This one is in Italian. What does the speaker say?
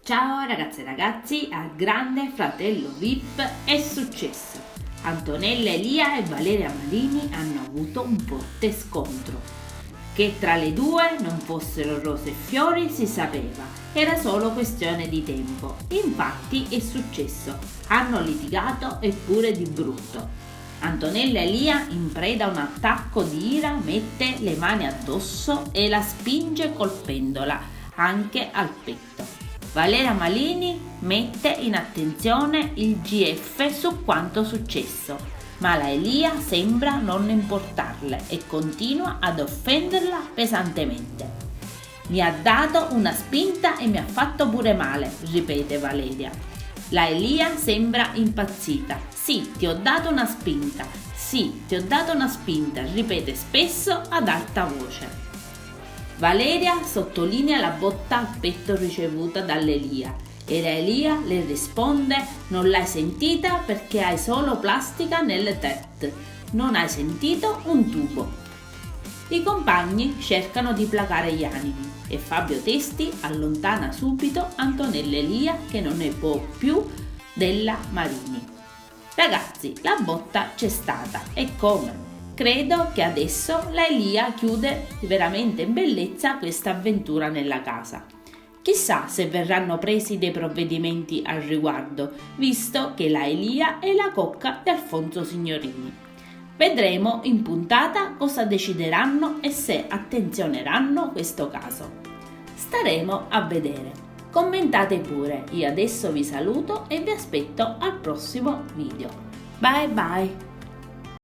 Ciao ragazze e ragazzi, al Grande Fratello VIP è successo. Antonella Elia e Valeria Marini hanno avuto un forte scontro. Che tra le due non fossero rose e fiori si sapeva, era solo questione di tempo. Infatti è successo, hanno litigato eppure di brutto. Antonella Elia, in preda a un attacco di ira, mette le mani addosso e la spinge colpendola anche al petto. Valeria Marini mette in attenzione il GF su quanto successo, ma la Elia sembra non importarle e continua ad offenderla pesantemente. Mi ha dato una spinta e mi ha fatto pure male, ripete Valeria. La Elia sembra impazzita. Sì, ti ho dato una spinta. Sì, ti ho dato una spinta, ripete spesso ad alta voce. Valeria sottolinea la botta al petto ricevuta dall'Elia e la Elia le risponde: non l'hai sentita perché hai solo plastica nelle tette, non hai sentito un tubo. I compagni cercano di placare gli animi e Fabio Testi allontana subito Antonella Elia che non ne può più della Marini. Ragazzi, la botta c'è stata e come? Credo che adesso la Elia chiude veramente in bellezza questa avventura nella casa. Chissà se verranno presi dei provvedimenti al riguardo, visto che la Elia è la cocca di Alfonso Signorini. Vedremo in puntata cosa decideranno e se attenzioneranno questo caso. Staremo a vedere. Commentate pure, io adesso vi saluto e vi aspetto al prossimo video. Bye bye!